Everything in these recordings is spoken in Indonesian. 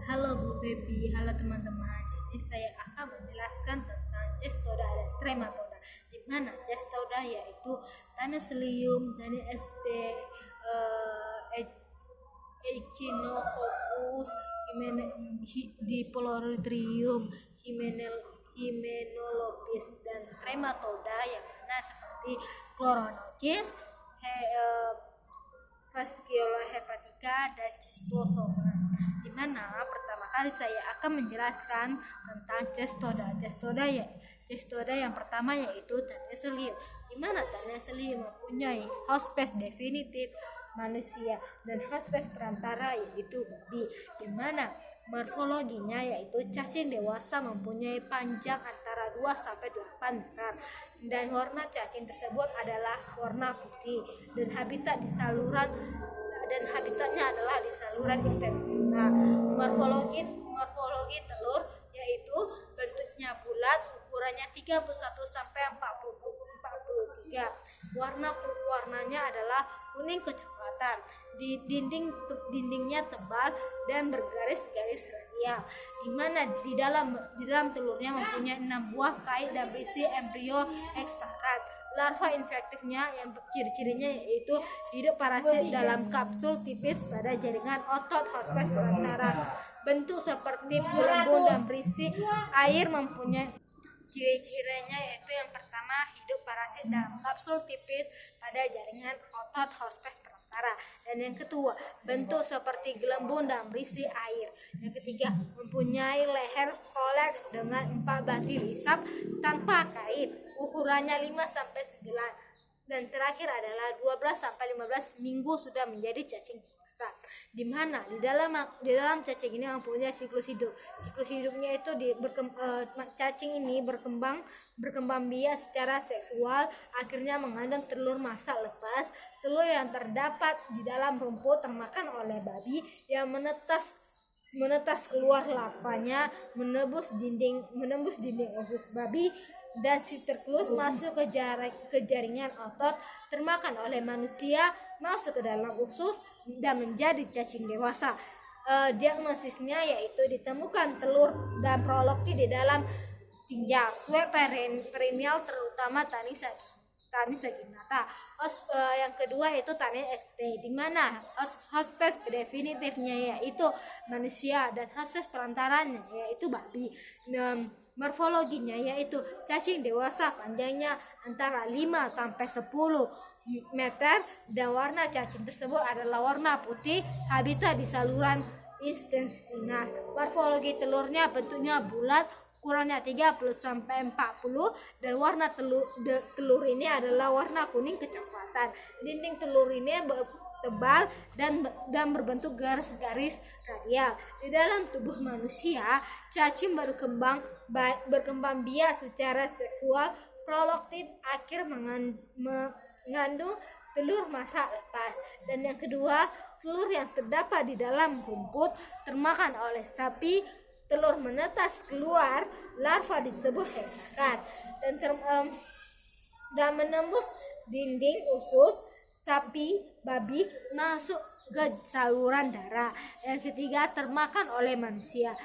Halo Bu Baby, halo teman-teman. Di sini saya akan menjelaskan tentang cestoda dan trematoda. Di mana cestoda yaitu Tanisilium, Tanisp, Echinococcus, Diploridrium, Hymenolopis, dan trematoda yang mana seperti Chloronocis, Fasciola hepatica, dan Schistosoma. Di mana pertama kali saya akan menjelaskan tentang cestoda. Cestoda yang pertama yaitu Tanisilium. Di mana Tanisilium mempunyai hospes definitif manusia dan hospes perantara yaitu babi. Di mana morfologinya yaitu cacing dewasa mempunyai panjang antara 2 sampai 8 meter dan warna cacing tersebut adalah warna putih dan habitatnya adalah di saluran intestinal. Morfologi telur yaitu bentuknya bulat, ukurannya 31 sampai 43. Warnanya adalah kuning kecoklatan. Dindingnya tebal dan bergaris-garis radial. Di mana di dalam telurnya mempunyai 6 buah kait dan berisi embrio ekstrakat. Larva infektifnya yang ciri-cirinya yaitu hidup parasit dalam kapsul tipis pada jaringan otot hospes perantara. Bentuk seperti gelembung dan berisi air. Mempunyai ciri-cirinya yaitu yang pertama hidup parasit dalam kapsul tipis pada jaringan otot hospes perantara, dan yang kedua bentuk seperti gelembung dan berisi air. Yang ketiga mempunyai leher koleks dengan 4 batil isap tanpa kait, ukurannya 5 sampai 9, dan terakhir adalah 12 sampai 15 minggu sudah menjadi cacing dewasa. Di mana di dalam cacing ini mempunyai siklus hidup. Siklus hidupnya itu cacing ini berkembang biak secara seksual, akhirnya mengandung telur masa lepas. Telur yang terdapat di dalam rumput termakan oleh babi yang menetas keluar larvanya, menembus dinding usus babi dan siklus masuk ke jaringan otot, termakan oleh manusia, masuk ke dalam usus dan menjadi cacing dewasa. Diagnosisnya yaitu ditemukan telur dan prolaktin di dalam tinja, swab perineal terutama Tanis saginata. Yang kedua yaitu Tanis sp, di mana hospes definitifnya yaitu manusia dan hospes perantaranya yaitu babi. Morfologinya yaitu cacing dewasa, panjangnya antara 5 sampai 10 meter dan warna cacing tersebut adalah warna putih, habitat di saluran intestinal. Morfologi telurnya bentuknya bulat, ukurannya 30 sampai 40, dan warna telur ini adalah warna kuning kecoklatan. Dinding telur ini tebal dan berbentuk garis-garis radial. Di dalam tubuh manusia, cacing berkembang biak secara seksual. Prolaktin akhir mengandung telur masa lepas, dan yang kedua telur yang terdapat di dalam rumput termakan oleh sapi. Telur menetas keluar, larva disebut hexakat dan menembus dinding usus babi masuk ke saluran darah. Yang ketiga termakan oleh manusia,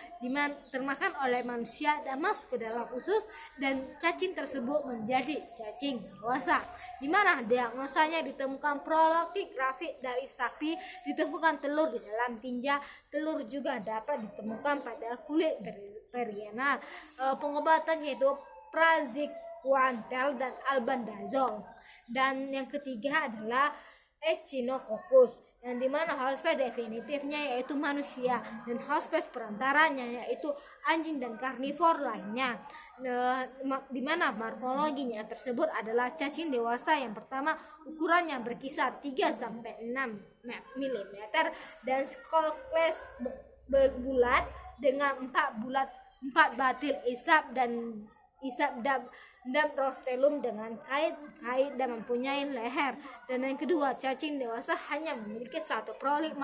dan masuk ke dalam usus, dan cacing tersebut menjadi cacing dewasa. Di mana diagnosanya ditemukan prolaktin grafit dari sapi, ditemukan telur di dalam tinja. Telur juga dapat ditemukan pada kulit perianal. Pengobatan yaitu praziquantel dan albendazole. Dan yang ketiga adalah Echinococcus, yang dimana hospes definitifnya yaitu manusia dan hospes perantaranya yaitu anjing dan karnivor lainnya. Dimana morfologinya tersebut adalah cacing dewasa yang pertama, ukurannya berkisar 3 sampai 6 mm dan skolkles berbulat dengan 4 batil isap dan rostelum dengan kait dan mempunyai leher. Dan yang kedua, cacing dewasa hanya memiliki 1 proli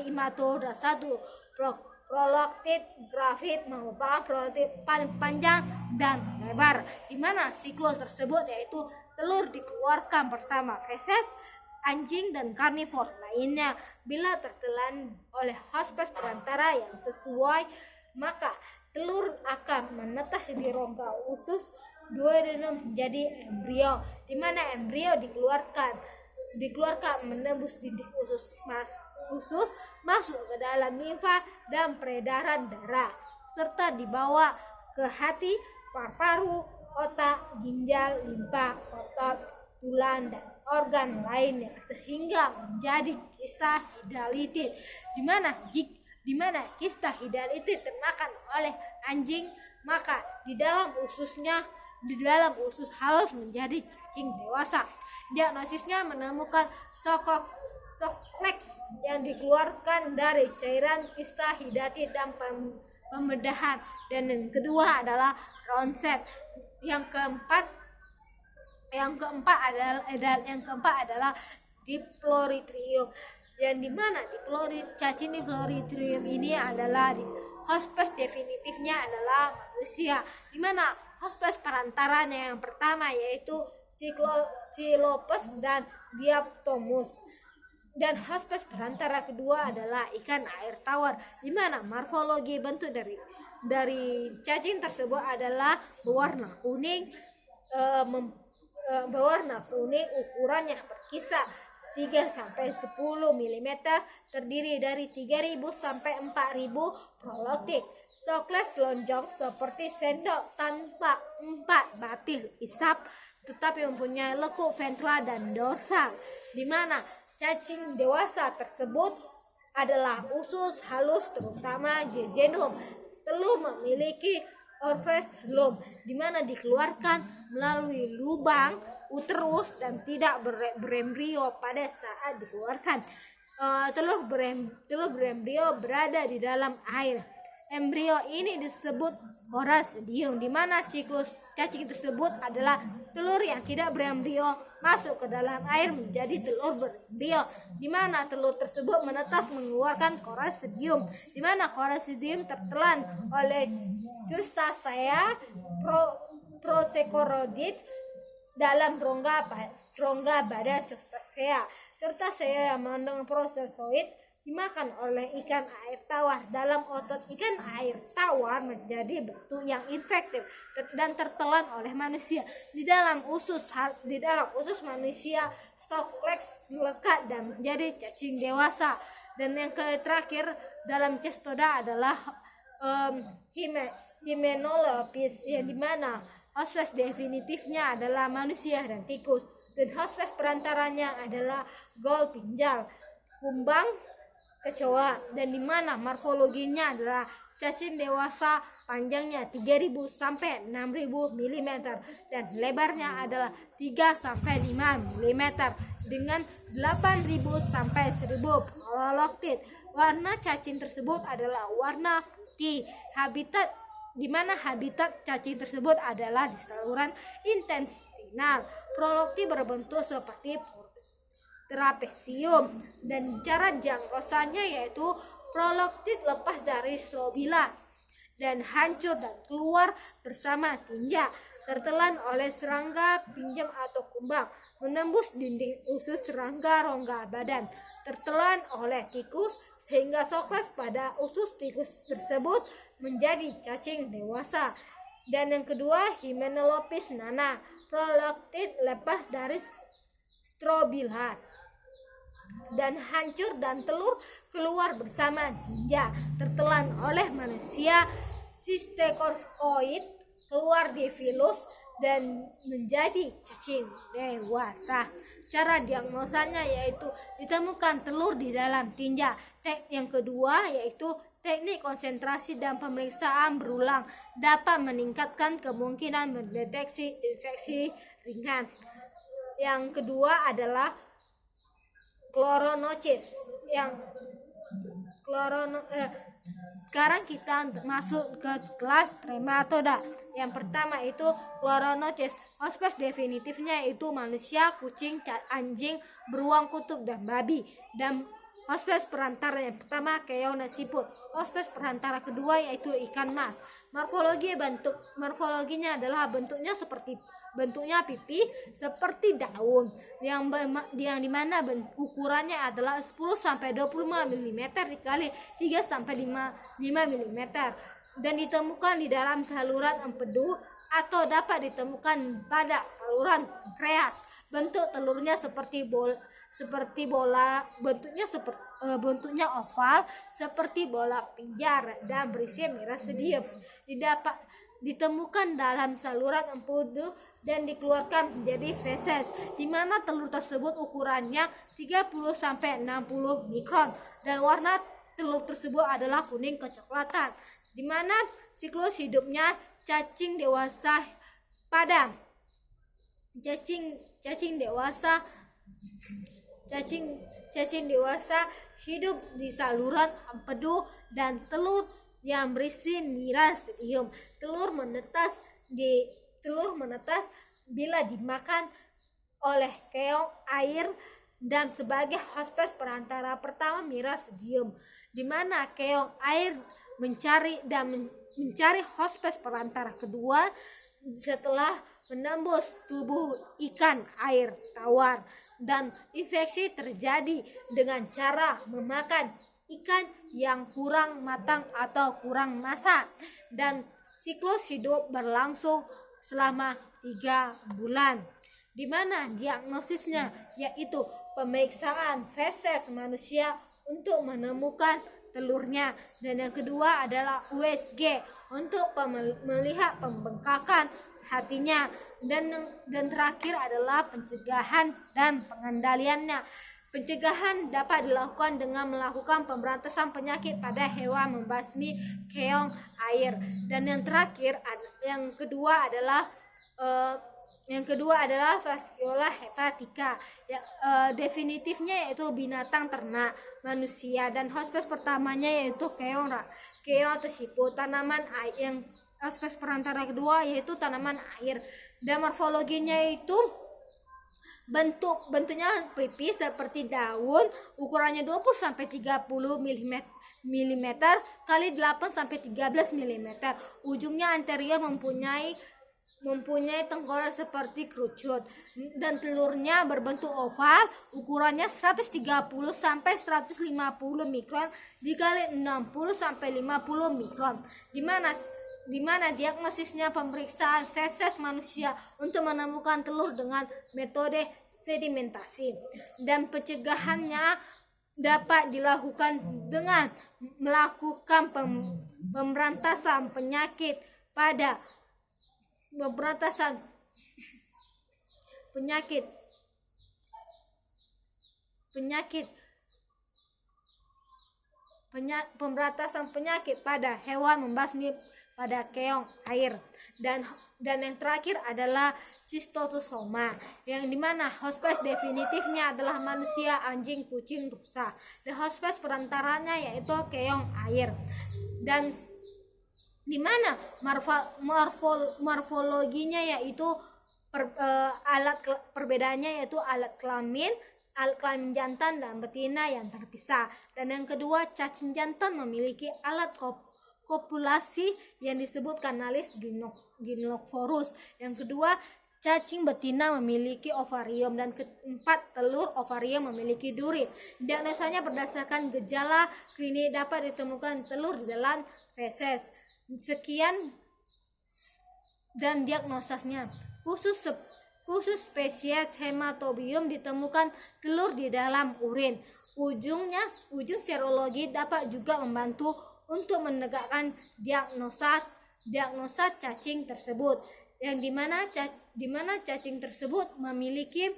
imatur dan 1 prolaktin grafit merupakan prolaktin paling panjang dan lebar. Di mana siklus tersebut yaitu telur dikeluarkan bersama feses, anjing dan karnivor lainnya. Bila tertelan oleh hospes perantara yang sesuai, maka telur akan menetas di rongga usus duodenum menjadi embrio, di mana embrio dikeluarkan menembus dinding usus masuk ke dalam limfa dan peredaran darah, serta dibawa ke hati, paru-paru, otak, ginjal, limfa, otot, tulang, dan organ lainnya, sehingga menjadi kista hidalitis, di mana kista hidalitis termakan oleh anjing, maka di dalam usus halus menjadi cacing dewasa. Diagnosisnya menemukan Soklex yang dikeluarkan dari cairan kista hidalitis dan pembedahan. Dan yang kedua adalah ronset. Yang keempat adalah diphloritrium, yang dimana cacing diphloritrium ini adalah hospes definitifnya adalah manusia, dimana hospes perantaranya yang pertama yaitu Cyclopes dan Diaptomus, dan hospes perantara kedua adalah ikan air tawar, dimana morfologi bentuk dari cacing tersebut adalah berwarna kuning, ukurannya berkisar 3-10 mm, terdiri dari 3.000 sampai 4.000 prolaktin. Sokles lonjong seperti sendok tanpa 4 batil isap, tetapi mempunyai lekuk ventral dan dorsal, di mana cacing dewasa tersebut adalah usus halus terutama jejunum. Telur memiliki orifice lobe, di mana dikeluarkan melalui lubang uterus dan tidak berembrio pada saat dikeluarkan. Telur berembrio berada di dalam air. Embrio ini disebut Corasidium, di mana siklus cacing tersebut adalah telur yang tidak berembrio masuk ke dalam air menjadi telur berembrio, di mana telur tersebut menetas mengeluarkan Corasidium, di mana Corasidium tertelan oleh Crustacea prosecoroid dalam rongga badan Crustacea. Crustacea yang mengandung prosesoid dimakan oleh ikan air tawar. Dalam otot ikan air tawar menjadi bentuk yang infektif dan tertelan oleh manusia. Di dalam usus manusia, Soklex melekat dan menjadi cacing dewasa. Dan yang terakhir dalam cestoda adalah Hymenolopis, yang dimana hospes definitifnya adalah manusia dan tikus, dan hospes perantaranya adalah gol pinjal, kumbang, kecoa, dan dimana morfologinya adalah cacing dewasa, panjangnya 3.000 sampai 6.000 mm dan lebarnya adalah 3 sampai 5 mm dengan 8.000 sampai 1.000 prolaktin. Warna cacing tersebut adalah warna putih. Di mana habitat cacing tersebut adalah di saluran intestinal. Prolaktin berbentuk seperti trapesium, dan cara jangkauannya yaitu prolaktin lepas dari strobila dan hancur dan keluar bersama tinja, tertelan oleh serangga pinjam atau kumbang, menembus dinding usus serangga rongga badan, tertelan oleh tikus sehingga Sokles pada usus tikus tersebut menjadi cacing dewasa. Dan yang kedua, Hymenolopis nana, prolaktin lepas dari strobila dan hancur dan telur keluar bersama tinja, tertelan oleh manusia. Sistecorskoid keluar di filus dan menjadi cacing dewasa. Cara diagnosanya yaitu ditemukan telur di dalam tinja. Yang kedua yaitu teknik konsentrasi dan pemeriksaan berulang dapat meningkatkan kemungkinan mendeteksi infeksi ringan. Yang kedua adalah chloronosis. Sekarang kita masuk ke kelas trematoda. Yang pertama itu chloronosis. Hospes definitifnya itu manusia, kucing, anjing, beruang kutub, dan babi. Dan hospes perantara yang pertama Keona siput. Hospes perantara kedua yaitu ikan mas. Morfologinya adalah bentuknya seperti bentuknya pipi seperti daun yang dimana ukurannya adalah 10 sampai 25 mm dikali 3 sampai 5 mm dan ditemukan di dalam saluran empedu atau dapat ditemukan pada saluran pankreas. Bentuk telurnya seperti bola, bentuknya oval seperti bola pijar dan berisi merisodium. Ditemukan dalam saluran empedu dan dikeluarkan menjadi feses, di mana telur tersebut ukurannya 30 sampai 60 mikron dan warna telur tersebut adalah kuning kecoklatan, di mana siklus hidupnya cacing dewasa hidup di saluran empedu dan telur yang berisi merisodium. Telur menetas bila dimakan oleh keong air dan sebagai hospes perantara pertama merisodium, di mana keong air mencari hospes perantara kedua setelah menembus tubuh ikan air tawar, dan infeksi terjadi dengan cara memakan ikan yang kurang matang atau kurang masak, dan siklus hidup berlangsung selama 3 bulan, di mana diagnosisnya yaitu pemeriksaan feses manusia untuk menemukan telurnya, dan yang kedua adalah USG untuk melihat pembengkakan hatinya, dan terakhir adalah pencegahan dan pengendaliannya. Pencegahan dapat dilakukan dengan melakukan pemberantasan penyakit pada hewan membasmi keong air, dan yang kedua adalah Fasciola hepatica. Definitifnya yaitu binatang ternak manusia, dan hospes pertamanya yaitu keong atau siput. Tanaman air, yang hospes perantara kedua yaitu tanaman air, dan morfologinya itu bentuknya pipis seperti daun, ukurannya 20 sampai 30 mm kali 8 sampai 13 mm. Ujungnya anterior mempunyai tengkorak seperti kerucut, dan telurnya berbentuk oval, ukurannya 130 sampai 150 mikron dikali 60 sampai 50 mikron, di mana diagnosisnya pemeriksaan feses manusia untuk menemukan telur dengan metode sedimentasi, dan pencegahannya dapat dilakukan dengan melakukan pemberantasan penyakit pada hewan membasmi pada keong air, dan yang terakhir adalah Schistosoma, yang dimana hospes definitifnya adalah manusia, anjing, kucing, rusa, dan hospes perantaranya yaitu keong air, dan dimana morfologinya yaitu perbedaannya yaitu alat kelamin jantan dan betina yang terpisah, dan yang kedua cacing jantan memiliki alat kopulasi yang disebut kanalis gynophorus, yang kedua cacing betina memiliki ovarium, dan keempat telur ovarium memiliki duri. Diagnosanya berdasarkan gejala klinis dapat ditemukan telur di dalam feses. Sekian dan diagnosisnya. Khusus spesies hematobium ditemukan telur di dalam urin. Ujung serologi dapat juga membantu untuk menegakkan diagnosa cacing tersebut, yang dimana cacing tersebut memiliki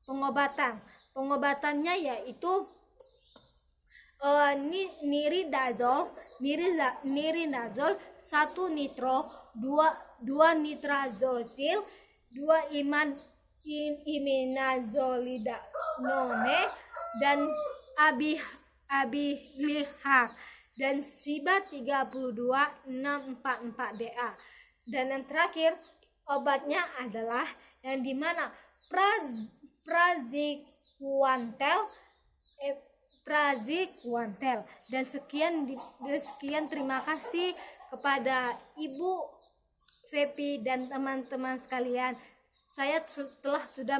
pengobatan. Pengobatannya yaitu niridazol 1 nitro 2 nitrazocil 2 iminazolidinone dan abilihar, dan Siba 32644BA, dan yang terakhir obatnya adalah yang dimana praziquantel. Dan sekian terima kasih kepada Ibu Fepi dan teman-teman sekalian. saya telah sudah